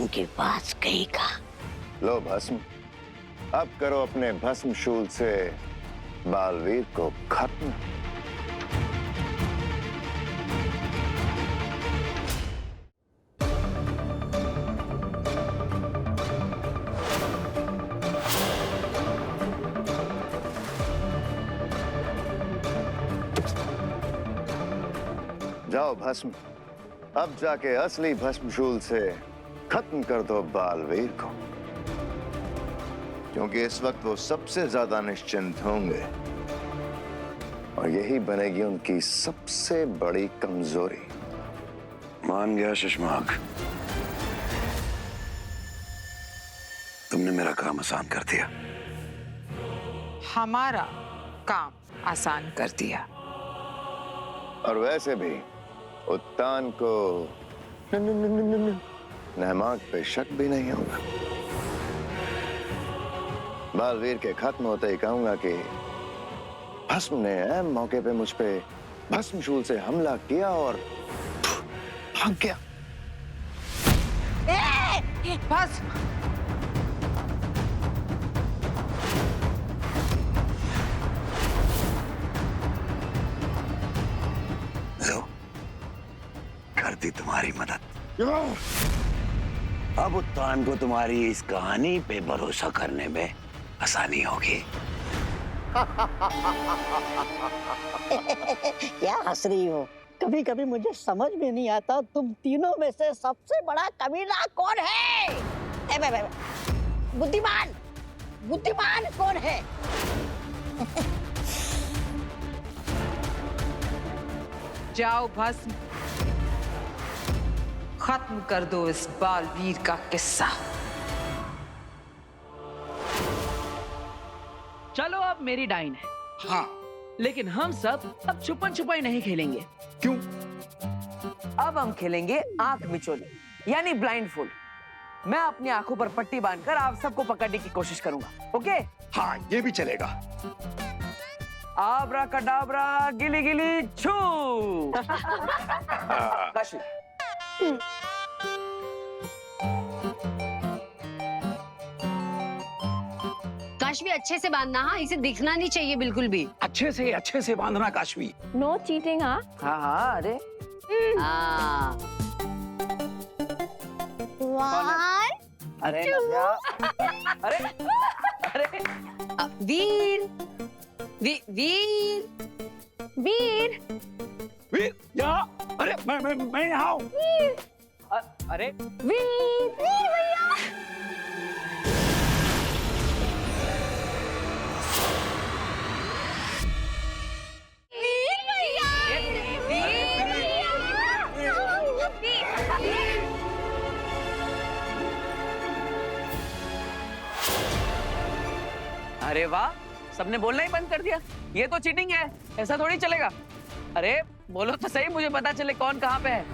की बात कही का। लो भस्म, अब करो अपने भस्म शूल से बालवीर को खत्म। जाओ भस्म, अब जाके असली भस्मशूल से खत्म कर दो बालवीर को, क्योंकि इस वक्त वो सबसे ज्यादा निश्चिंत होंगे और यही बनेगी उनकी सबसे बड़ी कमजोरी। मान गया शशमाक, तुमने मेरा काम आसान कर दिया। हमारा काम आसान कर दिया। और वैसे भी उत्तान को नहमाक पे शक भी नहीं होगा। बालवीर के खत्म होते ही कहूंगा कि भस्म ने अहम मौके पे मुझ पे भस्मशूल से हमला किया और भाग गया। बस लो, कर दी तुम्हारी मदद। अब उत्तान को तुम्हारी इस कहानी पे भरोसा करने में आसानी होगी। क्या हंस रही हो? कभी कभी मुझे समझ में नहीं आता तुम तीनों में से सबसे बड़ा कमीना कौन है? बुद्धिमान बुद्धिमान कौन है? जाओ भस्म, खत्म कर दो इस बालवीर का किस्सा। चलो अब मेरी डाइन है। हाँ, लेकिन हम सब अब छुपन छुपाई नहीं खेलेंगे। क्यों? अब हम खेलेंगे आंख मिचोली, यानी ब्लाइंड फुल। मैं अपनी आंखों पर पट्टी बांधकर आप सबको पकड़ने की कोशिश करूंगा। ओके? हाँ, ये भी चलेगा। आबरा कडाबरा गिली गिली छू। काशी। काशवी अच्छे से बांधना, हाँ, इसे दिखना नहीं चाहिए बिल्कुल भी। अच्छे से बांधना काशवी। No cheating. हाँ हाँ, अरे हाँ। अरे नव्या, अरे अरे वीर वीर वीर वीर, या अरे मैं यहाँ हूँ। अरे वीर भैया। अरे वाह, सबने बोलना ही बंद कर दिया। ये तो चीटिंग है, ऐसा थोड़ी चलेगा। अरे बोलो तो सही, मुझे पता चले कौन कहाँ पे है।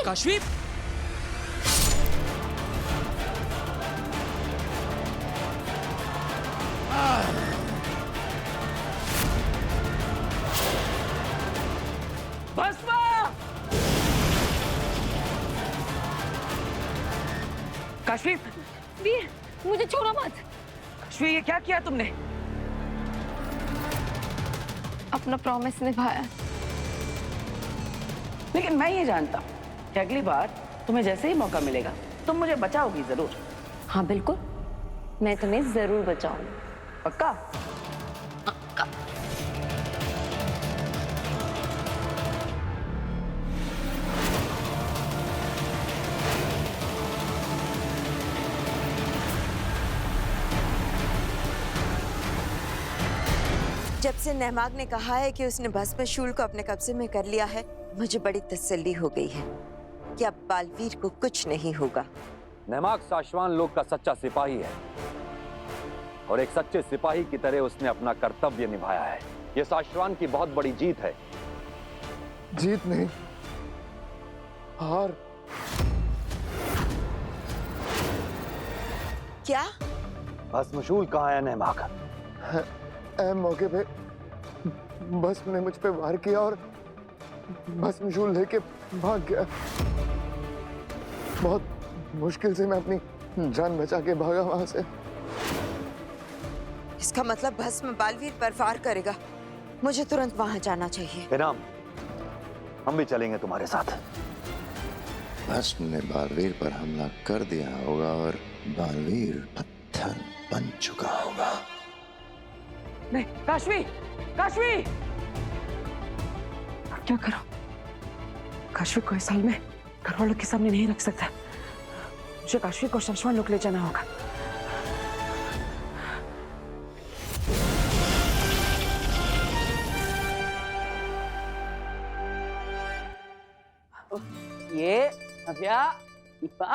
काशवी, भस्मा! काशवी, वीर मुझे छोड़ो मत। काशवी, ये क्या किया तुमने? अपना प्रॉमिस निभाया। लेकिन मैं ये जानता हूँ कि अगली बार तुम्हें जैसे ही मौका मिलेगा तुम मुझे बचाओगी जरूर। हाँ बिल्कुल, मैं तुम्हें जरूर बचाऊंगी। पक्का? जब से नहमाग ने कहा है कि उसने भस्मशूल को अपने कब्जे में कर लिया है, मुझे बड़ी तसल्ली हो गई है कि अब बालवीर को कुछ नहीं होगा। नेमाक साशवान लोग का सच्चा सिपाही है और एक सच्चे सिपाही की तरह उसने अपना कर्तव्य निभाया है। यह साशवान की बहुत बड़ी जीत है। जीत नहीं, हार। क्या? भस्मशूल कहाँ है नेमाक? ऐन मौके पे भस्म ने मुझ पे वार किया और भस्मशूल लेके भाग गया। बहुत मुश्किल से मैं अपनी जान बचा के भागा वहां से। इसका मतलब भस्म बालवीर पर वार करेगा। मुझे तुरंत वहां जाना चाहिए। इनाम, हम भी चलेंगे तुम्हारे साथ। भस्म ने बालवीर पर हमला कर दिया होगा और बालवीर पत्थर बन चुका होगा। नहीं, काशवी, काशवी! क्या करो? काशवी को इस हाल में घर वालों के सामने नहीं रख सकता। मुझे काशवी को साशवान लोग ले जाना होगा। ये नव्या, इप्पा,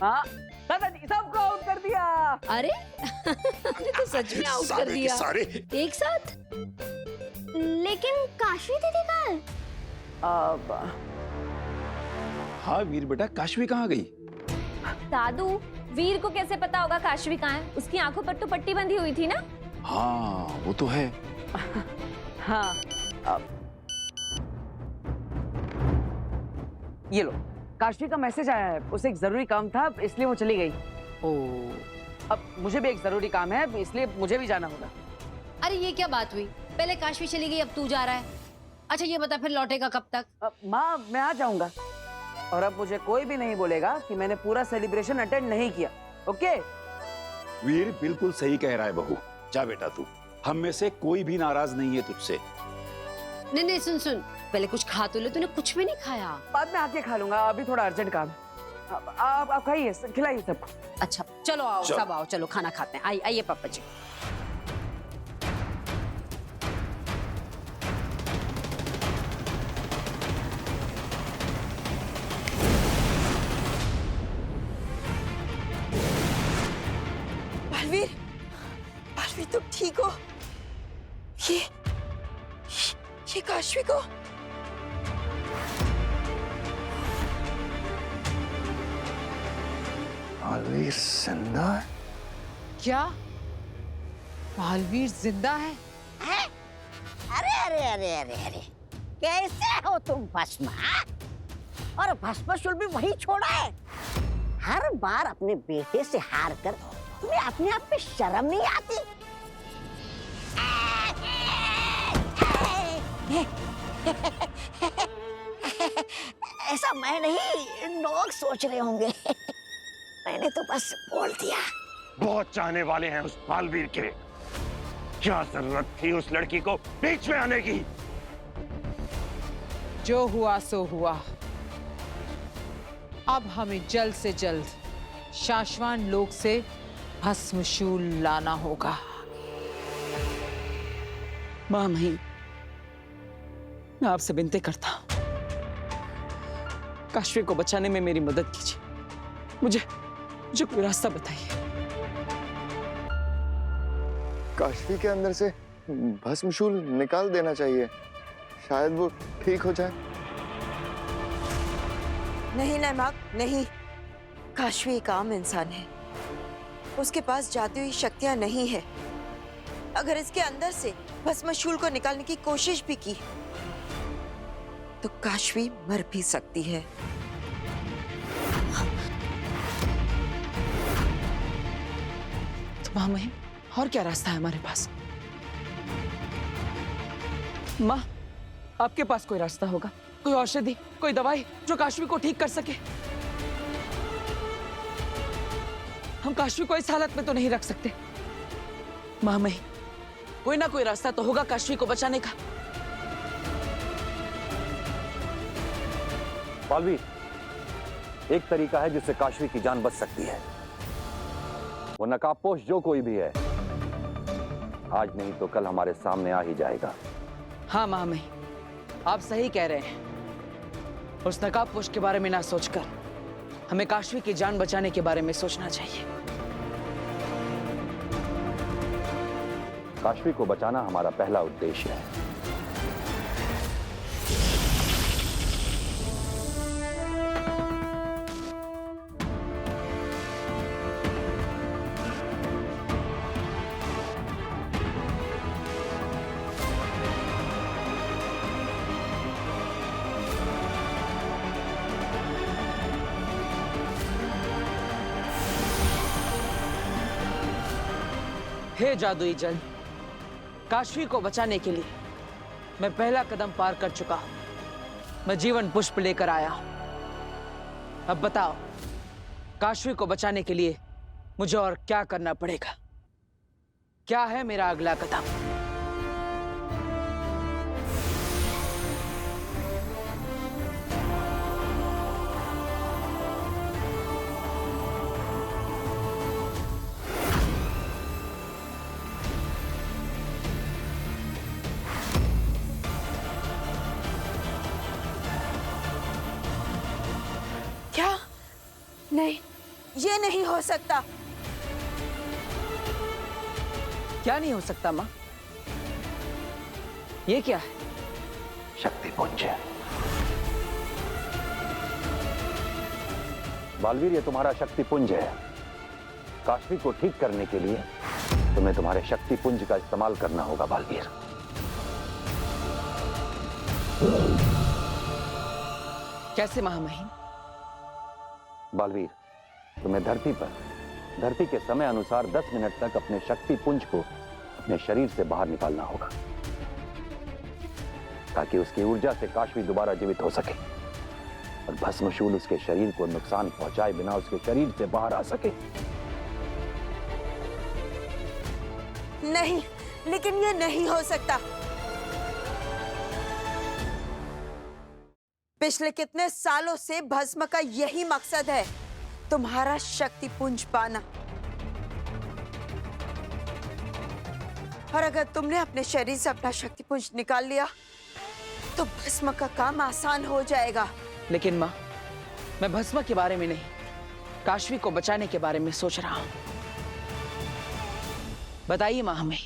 हाँ, दादाजी सबको आउट कर दिया। अरे आपने तो सच में आउट कर दिया एक साथ। लेकिन काशवी दीदी कहाँ है? अब हाँ वीर बेटा, काशवी कहाँ गई? दादू, वीर को कैसे पता होगा काशवी कहाँ है? उसकी आंखों पर तो पट्टी बंधी हुई थी ना। हाँ वो तो है। हाँ, ये लो, काशवी का मैसेज आया है। उसे एक जरूरी काम था इसलिए वो चली गई। ओ, अब मुझे भी एक जरूरी काम है इसलिए मुझे भी जाना होगा। अरे ये क्या बात हुई? पहले काशवी चली गई, अब तू जा रहा है। अच्छा ये बता फिर लौटेगा कब तक? माँ, मैं आ जाऊंगा और अब मुझे कोई भी नहीं बोलेगा कि मैंने पूरा सेलिब्रेशन अटेंड नहीं किया। ओके? वीर बिल्कुल सही कह रहा है बहू। जा बेटा तू, हम में से कोई भी नाराज नहीं है तुझसे। नहीं नहीं, सुन सुन, पहले कुछ खा तो ले। तूने कुछ भी नहीं खाया। बाद में आके खा लूंगा, अभी थोड़ा अर्जेंट काम है। आप खाइए, खिलाइए सबको। अच्छा चलो आओ, सब आओ, चलो खाना खाते हैं। आइए पापा जी। बालवीर, बालवीर तुम ठीक हो? ये काशवी को? बालवीर जिंदा है? क्या बालवीर जिंदा है? अरे अरे अरे अरे अरे, कैसे हो तुम भस्म? हाँ? और भस्मशूल भी वही छोड़ा है। हर बार अपने बेटे से हार कर तुम्हें अपने आप पे शर्म नहीं आती? ऐसा मैं नहीं, लोग सोच रहे होंगे। मैंने तो बस बोल दिया। बहुत चाहने वाले हैं उस बालवीर के। क्या जरूरत थी उस लड़की को बीच में आने की? जो हुआ सो हुआ। अब हमें जल्द से जल्द शाश्वान लोक से भस्मशूल लाना होगा। माँ मही, मैं आपसे विनती करता हूँ, काशवी को बचाने में मेरी मदद कीजिए। मुझे कोई रास्ता बताइए। काशवी के अंदर से भस्मशूल निकाल देना चाहिए, शायद वो ठीक हो जाए। नहीं नैमाक, नहीं। काशवी एक आम इंसान है, उसके पास जाती हुई शक्तियां नहीं है। अगर इसके अंदर से भस्मशूल को निकालने की कोशिश भी की तो काशवी मर भी सकती है। तो माँ मही, और क्या रास्ता है हमारे पास? माँ, आपके पास कोई रास्ता होगा, कोई औषधि, कोई दवाई जो काशवी को ठीक कर सके? हम काशवी को इस हालत में तो नहीं रख सकते। माँ मही, कोई ना कोई रास्ता तो होगा काशवी को बचाने का। बालवीर, एक तरीका है जिससे काशवी की जान बच सकती है। वो नकाबपोश जो कोई भी है, आज नहीं तो कल हमारे सामने आ ही जाएगा। हाँ माँ मही, आप सही कह रहे हैं। उस नकाबपोश के बारे में ना सोचकर हमें काशवी की जान बचाने के बारे में सोचना चाहिए। काशवी को बचाना हमारा पहला उद्देश्य है। हे जादुई जल, काशवी को बचाने के लिए मैं पहला कदम पार कर चुका हूं। मैं जीवन पुष्प लेकर आया हूं। अब बताओ, काशवी को बचाने के लिए मुझे और क्या करना पड़ेगा? क्या है मेरा अगला कदम? क्या? नहीं, ये नहीं हो सकता। क्या नहीं हो सकता मां? ये क्या है? शक्ति पुंज। बालवीर, ये तुम्हारा शक्ति पुंज है। काशवी को ठीक करने के लिए तुम्हें तुम्हारे शक्ति पुंज का इस्तेमाल करना होगा बालवीर। कैसे महामहिम? बालवीर, तुम्हें धरती के समय अनुसार 10 मिनट तक अपने शक्ति पुंज को अपने शरीर से बाहर निकालना होगा, ताकि उसकी ऊर्जा से काशवी दोबारा जीवित हो सके और भस्मशूल उसके शरीर को नुकसान पहुंचाए बिना उसके शरीर से बाहर आ सके। नहीं, लेकिन ये नहीं हो सकता। पिछले कितने सालों से भस्म का यही मकसद है, तुम्हारा शक्ति पुंज पाना। और अगर तुमने अपने शरीर से अपना शक्ति पुंज निकाल लिया तो भस्म का काम आसान हो जाएगा। लेकिन मां, मैं भस्म के बारे में नहीं, काशवी को बचाने के बारे में सोच रहा हूं। बताइए मां, हमें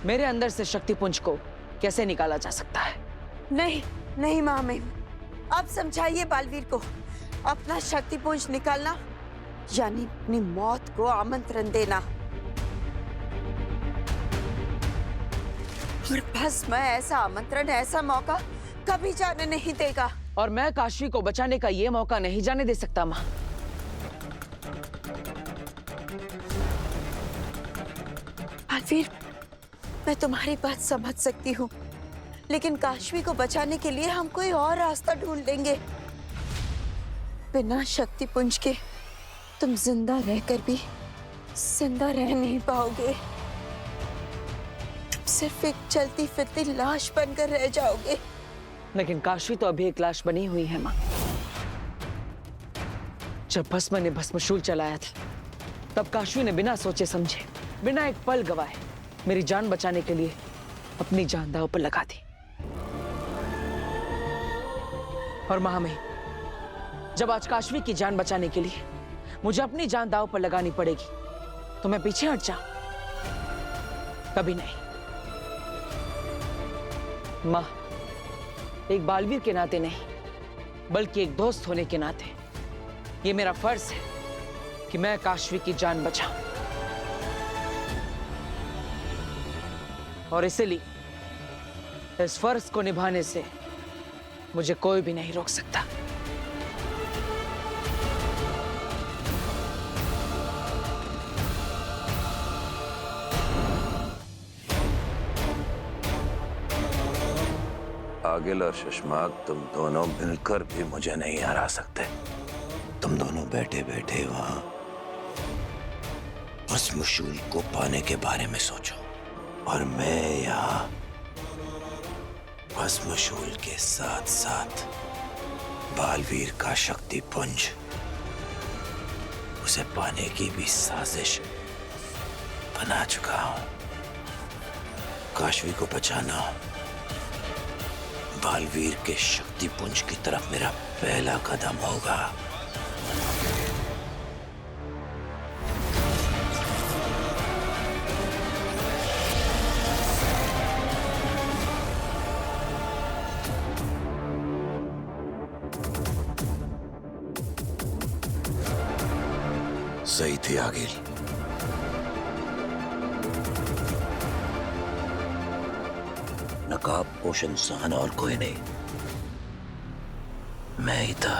मेरे अंदर से शक्ति पुंज को कैसे निकाला जा सकता है? नहीं नहीं महामहिम, अब समझाइए बालवीर को। अपना शक्ति पुंज निकालना यानी अपनी मौत को आमंत्रण देना। और भस्म ऐसा आमंत्रण, ऐसा मौका कभी जाने नहीं देगा। और मैं काशवी को बचाने का ये मौका नहीं जाने दे सकता मां। बालवीर, मैं तुम्हारी बात समझ सकती हूँ, लेकिन काशवी को बचाने के लिए हम कोई और रास्ता ढूंढ लेंगे। बिना शक्ति पुंज के तुम जिंदा रहकर भी जिंदा रह नहीं पाओगे। तुम सिर्फ एक चलती फिरती लाश बनकर रह जाओगे। लेकिन काशवी तो अभी एक लाश बनी हुई है मां। जब भस्म ने भस्मशूल चलाया था, तब काशवी ने बिना सोचे समझे, बिना एक पल गवाए मेरी जान बचाने के लिए अपनी जान दांव पर लगा दी। और महामहिम, जब आज काशवी की जान बचाने के लिए मुझे अपनी जान दांव पर लगानी पड़ेगी, तो मैं पीछे हट जाऊं? कभी नहीं मां। एक बालवीर के नाते नहीं, बल्कि एक दोस्त होने के नाते ये मेरा फर्ज है कि मैं काशवी की जान बचाऊं। और इसलिए इस फर्ज को निभाने से मुझे कोई भी नहीं रोक सकता। आगिल और सुषमा, तुम दोनों मिलकर भी मुझे नहीं हरा सकते। तुम दोनों बैठे बैठे वहां भस्मशूल को पाने के बारे में सोचो, और मैं यहाँ भस्मशूल के साथ साथ बालवीर का शक्ति पुंज, उसे पाने की भी साजिश बना चुका हूं। काशवी को बचाना बालवीर के शक्ति पुंज की तरफ मेरा पहला कदम होगा। सही थे आगिल। नकाब पोश इंसान और कोई नहीं, मैं ही था।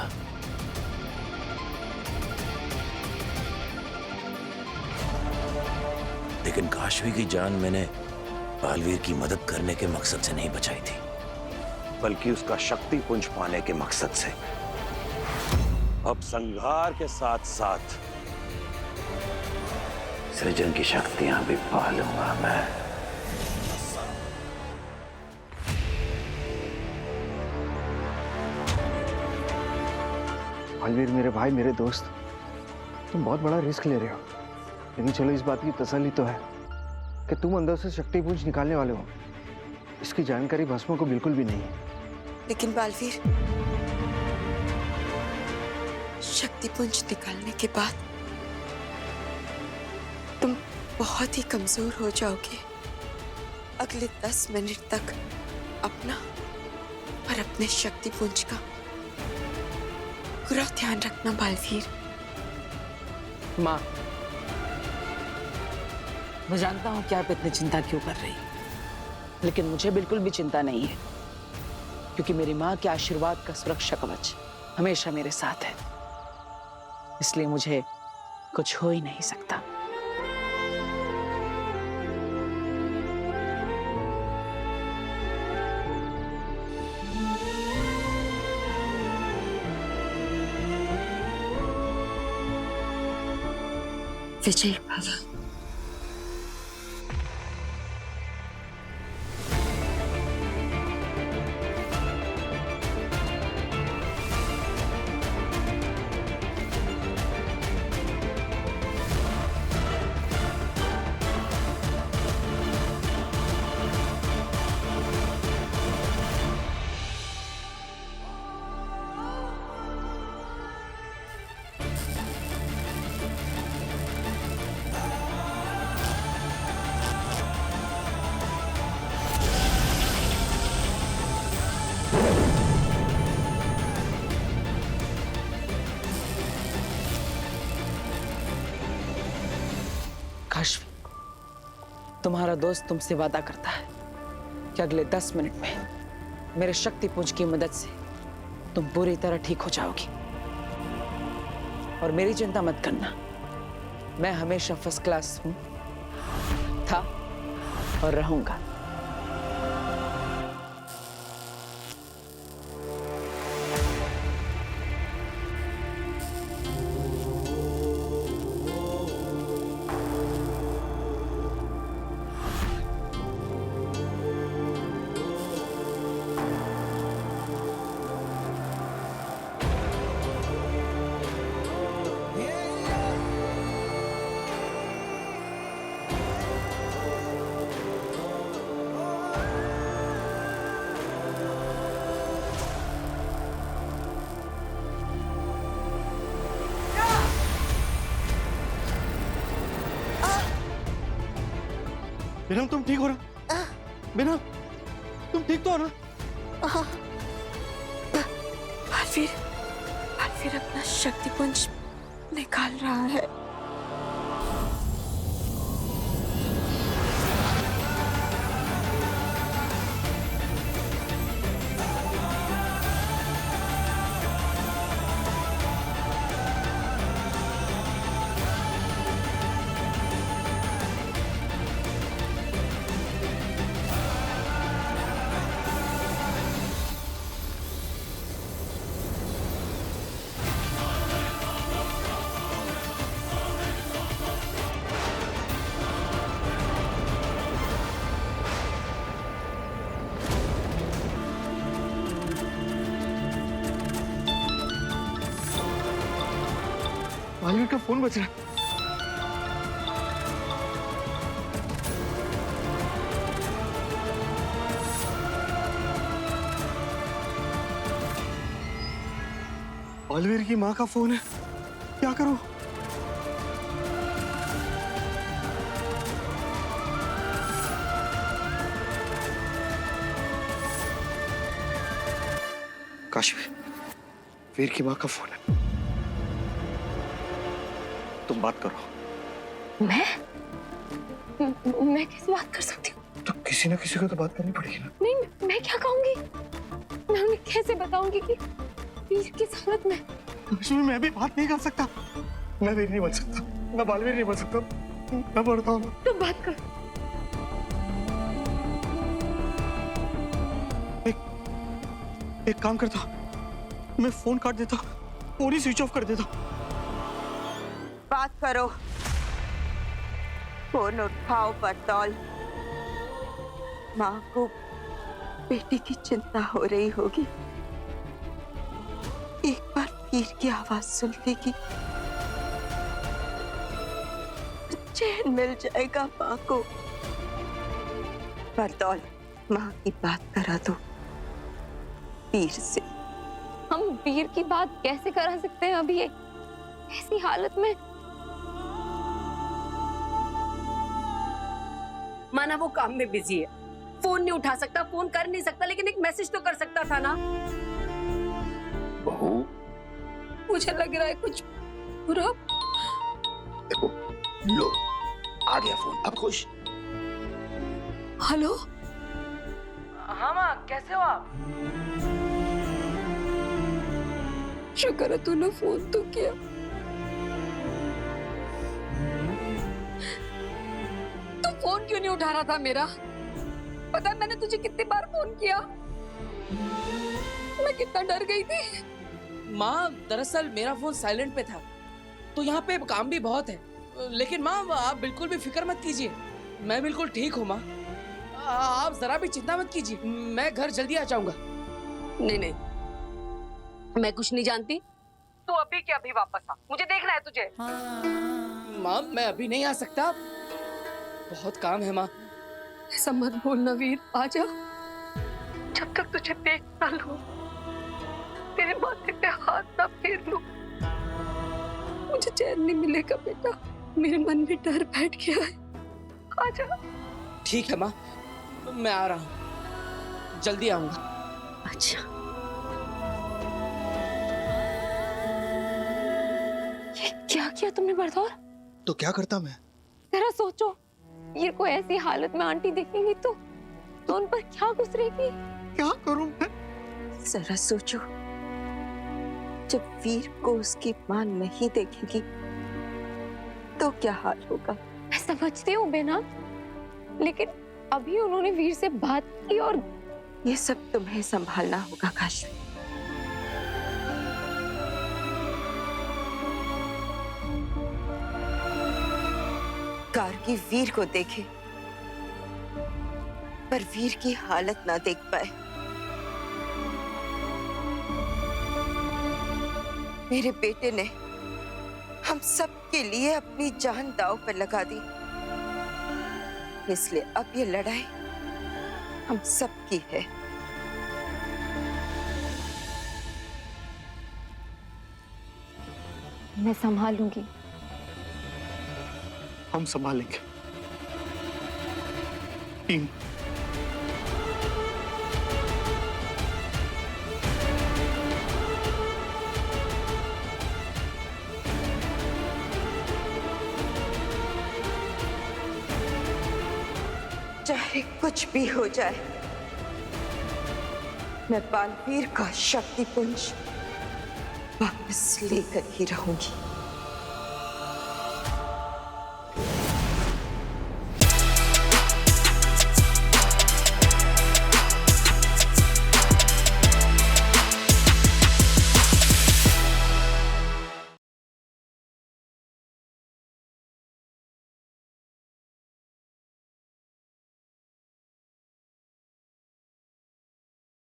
लेकिन काशवी की जान मैंने बालवीर की मदद करने के मकसद से नहीं बचाई थी, बल्कि उसका शक्ति पुंज पाने के मकसद से। अब संघार के साथ साथ सृजन की शक्तियां भी पालूंगा मैं। बालवीर मेरे भाई, मेरे दोस्त, तुम बहुत बड़ा रिस्क ले रहे हो, लेकिन चलो इस बात की तसल्ली तो है कि तुम अंदर से शक्ति पुंज निकालने वाले हो। इसकी जानकारी भस्मों को बिल्कुल भी नहीं है। लेकिन बालवीर, शक्ति पुंज निकालने के बाद तुम बहुत ही कमजोर हो जाओगे। अगले 10 मिनट तक अपना और अपने शक्ति पुंज का पूरा ध्यान रखना बालवीर। माँ, मैं जानता हूं कि आप इतनी चिंता क्यों कर रही हैं, लेकिन मुझे बिल्कुल भी चिंता नहीं है, क्योंकि मेरी माँ के आशीर्वाद का सुरक्षा कवच हमेशा मेरे साथ है। इसलिए मुझे कुछ हो ही नहीं सकता। विजय भव। काशवी, तुम्हारा दोस्त तुमसे वादा करता है कि अगले 10 मिनट में मेरे शक्ति पुंज की मदद से तुम पूरी तरह ठीक हो जाओगी। और मेरी चिंता मत करना, मैं हमेशा फर्स्ट क्लास हूं, था और रहूंगा। बिनम, तुम ठीक हो ना? बिनम, तुम ठीक तो हो ना? बालवीर, बालवीर अपना शक्ति पुंज निकाल रहा है। बालवीर का फोन बज रहा है। बालवीर की माँ का फोन है। करूं? काशवी, वीर की माँ का फोन है। तुम बात करो। मैं कैसे बात कर सकती हूँ? तो किसी ना किसी को तो बात करनी पड़ेगी ना। नहीं, मैं क्या कहूँगी? मैं उन्हें कैसे बताऊंगी कि वीर किस हालत में? काशवी, मैं भी बात नहीं कर सकता। मैं वीर नहीं बन सकता, मैं बालवीर नहीं बन सकता। मैं बढ़ता हूँ। तो बात कर। एक काम करता, मैं फोन काट देता, फोन ही स्विच ऑफ कर देता। बात करो, फोन उठाओ बतौल। माँ को बेटी की चिंता हो रही होगी। एक बार वीर की आवाज सुन लेगी, चैन मिल जाएगा माँ को। बतौल, माँ की बात करा दो वीर से। हम वीर की बात कैसे करा सकते हैं अभी ये ऐसी हालत में? माना वो काम में बिजी है, फोन नहीं उठा सकता, फोन कर नहीं सकता, लेकिन एक मैसेज तो कर सकता था ना। बहू, मुझे लग रहा है कुछ बुरा। देखो, लो आ गया फोन, अब खुश? हेलो। हाँ माँ, कैसे हो आप? शुक्र है तूने फोन तो किया। तू फोन क्यों नहीं उठा रहा था मेरा? पता है मैंने तुझे कितनी बार फोन किया, मैं कितना डर गई थी। माँ, दरअसल मेरा फोन साइलेंट पे था, तो यहाँ पे काम भी बहुत है। लेकिन माँ, आप बिल्कुल भी फिक्र मत कीजिए, मैं बिल्कुल ठीक हूँ माँ। आप जरा भी चिंता मत कीजिए, मैं घर जल्दी आ जाऊंगा। नहीं नहीं, मैं कुछ नहीं जानती, तू अभी के अभी वापस आ, मुझे देखना है तुझे। माँ, मैं अभी नहीं आ सकता, बहुत काम है माँ। ऐसा मत बोलना वीर, आ जा। जब तक तुझे देख ना लूं, तेरे माथे पे हाथ ना फेर लूं, मुझे चैन नहीं मिलेगा बेटा। मेरे मन में डर बैठ गया है, आ जा। ठीक है माँ, मैं आ रहा हूँ, जल्दी आऊंगा। अच्छा, ये क्या किया तुमने बरदौर? तो क्या करता मैं? जरा सोचो, वीर को ऐसी हालत में आंटी देखेंगी तो उन पर क्या गुजरेगी? क्या करूं मैं? जरा सोचो, जब वीर को उसकी माँ नहीं देखेगी तो क्या हाल होगा? मैं समझती हूँ बेना, लेकिन अभी उन्होंने वीर से बात की और ये सब तुम्हें संभालना होगा काशवी। कारगी वीर को देखे पर वीर की हालत ना देख पाए। मेरे बेटे ने हम सब के लिए अपनी जान दांव पर लगा दी, इसलिए अब ये लड़ाई हम सब की है। मैं संभालूंगी। हम संभालेंगे। टीम। चाहे कुछ भी हो जाए, मैं बालवीर का शक्तिपुंज वापस लेकर ही रहूंगी।